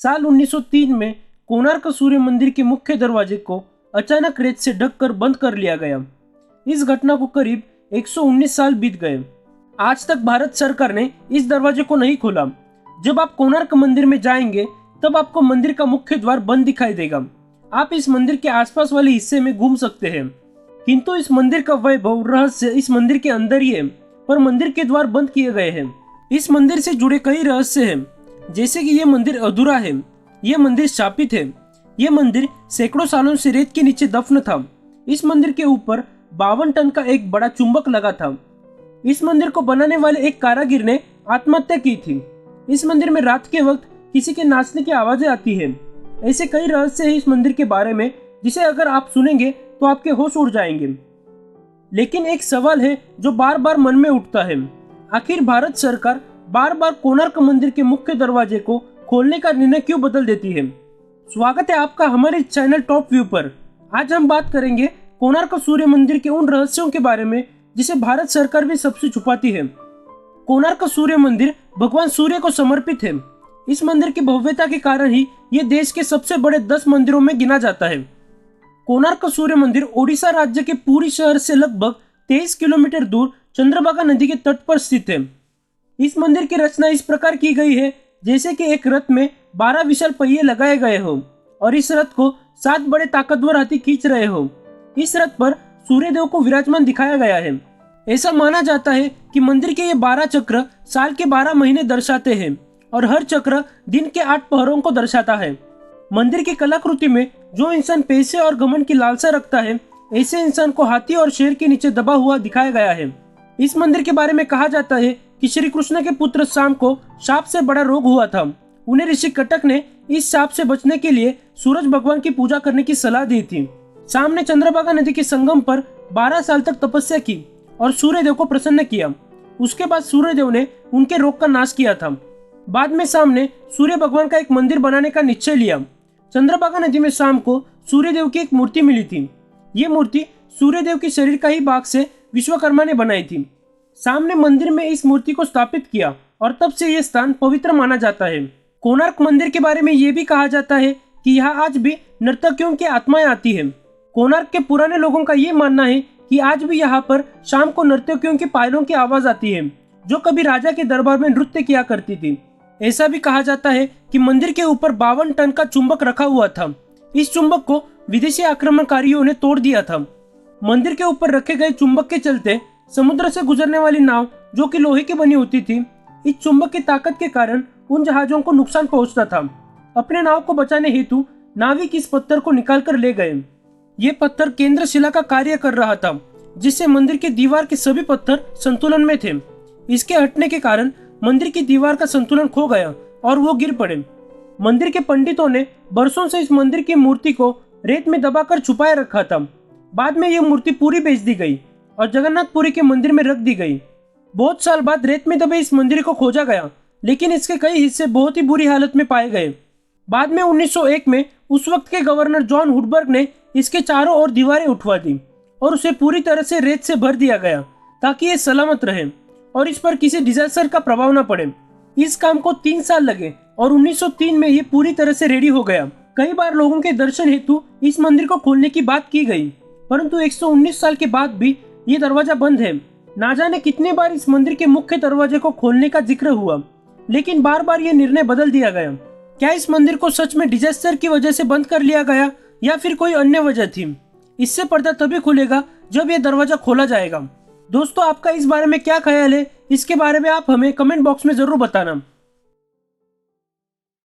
साल 1903 में कोणार्क सूर्य मंदिर के मुख्य दरवाजे को अचानक रेत से ढककर बंद कर लिया गया। इस घटना को करीब 119 साल बीत गए। आज तक भारत सरकार ने इस दरवाजे को नहीं खोला। जब आप कोणार्क मंदिर में जाएंगे तब आपको मंदिर का मुख्य द्वार बंद दिखाई देगा। आप इस मंदिर के आसपास वाले हिस्से में घूम सकते हैं, किंतु इस मंदिर का वैभव रहस्य इस मंदिर के अंदर ही है, पर मंदिर के द्वार बंद किए गए हैं। इस मंदिर से जुड़े कई रहस्य हैं, जैसे कि ये मंदिर अधूरा है, ये मंदिर शापित है, ये मंदिर सैकड़ों सालों से रेत के नीचे दफन था। इस मंदिर के ऊपर 52 टन का एक बड़ा चुंबक लगा था। इस मंदिर को बनाने वाले एक कारीगर ने आत्महत्या की थी। इस मंदिर में रात के वक्त किसी के नाचने की आवाजें आती हैं। ऐसे कई रहस्य हैं इस मंदिर के बारे में, जिसे अगर आप सुनेंगे तो आपके होश उड़ जाएंगे। लेकिन एक सवाल है जो बार बार मन में उठता है, आखिर भारत सरकार बार बार कोणार्क मंदिर के मुख्य दरवाजे को खोलने का निर्णय क्यों बदल देती है। स्वागत है आपका हमारे चैनल टॉप व्यू पर। आज हम बात करेंगे कोणार्क सूर्य मंदिर के उन रहस्यों के बारे में जिसे भारत सरकार भी सबसे छुपाती है। कोणार्क सूर्य मंदिर भगवान सूर्य को समर्पित है। इस मंदिर की भव्यता के कारण ही ये देश के सबसे बड़े 10 मंदिरों में गिना जाता है। कोणार्क सूर्य मंदिर ओडिशा राज्य के पुरी शहर से लगभग 23 किलोमीटर दूर चंद्रभागा नदी के तट पर स्थित है। इस मंदिर की रचना इस प्रकार की गई है जैसे कि एक रथ में 12 विशाल पहिए लगाए गए हो और इस रथ को 7 बड़े ताकतवर हाथी खींच रहे हो। इस रथ पर सूर्यदेव को विराजमान दिखाया गया है। ऐसा माना जाता है कि मंदिर के ये 12 चक्र साल के 12 महीने दर्शाते हैं और हर चक्र दिन के 8 पहरों को दर्शाता है। मंदिर की कलाकृति में जो इंसान पैसे और घमंड की लालसा रखता है, ऐसे इंसान को हाथी और शेर के नीचे दबा हुआ दिखाया गया है। इस मंदिर के बारे में कहा जाता है कि श्री कृष्ण के पुत्र शाम को सांप से बड़ा रोग हुआ था। उन्हें ऋषि कटक ने इस सांप से बचने के लिए सूरज भगवान की पूजा करने की सलाह दी थी। शाम ने चंद्रभागा नदी के संगम पर 12 साल तक तपस्या की और सूर्यदेव को प्रसन्न किया। उसके बाद सूर्यदेव ने उनके रोग का नाश किया था। बाद में शाम ने सूर्य भगवान का एक मंदिर बनाने का निश्चय लिया। चंद्रभागा नदी में शाम को सूर्यदेव की एक मूर्ति मिली थी। ये मूर्ति सूर्यदेव के शरीर का ही भाग से विश्वकर्मा ने बनाई थी। शाम ने मंदिर में इस मूर्ति को स्थापित किया और तब से यह स्थान पवित्र माना जाता है। कोणार्क मंदिर के बारे में यह भी कहा जाता है कि यहाँ आज भी नर्तकियों की आत्माएं आती है। कोणार्क के पुराने लोगों का ये मानना है कि आज भी यहाँ पर शाम को नर्तकियों के पायलों की आवाज आती है, जो कभी राजा के दरबार में नृत्य किया करती थी। ऐसा भी कहा जाता है कि मंदिर के ऊपर 52 टन का चुंबक रखा हुआ था। इस चुंबक को विदेशी आक्रमणकारियों ने तोड़ दिया था। मंदिर के ऊपर रखे गए चुंबक के चलते समुद्र से गुजरने वाली नाव, जो कि लोहे की बनी होती थी, इस चुंबक की ताकत के कारण उन जहाजों को नुकसान पहुंचता था। अपने नाव को बचाने हेतु नाविक इस पत्थर को निकाल कर ले गए। ये पत्थर केंद्र शिला का कार्य कर रहा था, जिससे मंदिर के दीवार के सभी पत्थर संतुलन में थे। इसके हटने के कारण मंदिर की दीवार का संतुलन खो गया और वो गिर पड़े। मंदिर के पंडितों ने बरसों से इस मंदिर की मूर्ति को रेत में दबाकर छुपाए रखा था। बाद में यह मूर्ति पूरी बेच दी गई और जगन्नाथपुरी के मंदिर में रख दी गई। बहुत साल बाद रेत में दबे इस मंदिर को खोजा गया, लेकिन इसके कई हिस्से बहुत ही बुरी हालत में पाए गए। बाद में 1901 में उस वक्त के गवर्नर जॉन वुडबर्ग ने इसके चारों ओर दीवारें उठवा दी और उसे पूरी तरह से रेत से भर दिया गया ताकि ये सलामत रहे और इस पर किसी डिजास्टर का प्रभाव न पड़े। इस काम को 3 साल लगे और 1903 में ये पूरी तरह से रेडी हो गया। कई बार लोगों के दर्शन हेतु इस मंदिर को खोलने की बात की गई, परंतु 119 साल के बाद भी ये दरवाजा बंद है। ना जाने कितने बार इस मंदिर के मुख्य दरवाजे को खोलने का जिक्र हुआ, लेकिन बार बार ये निर्णय बदल दिया गया। क्या इस मंदिर को सच में डिजास्टर की वजह से बंद कर लिया गया या फिर कोई अन्य वजह थी? इससे पर्दा तभी खुलेगा जब यह दरवाजा खोला जाएगा। दोस्तों, आपका इस बारे में क्या ख्याल है? इसके बारे में आप हमें कमेंट बॉक्स में जरूर बताना।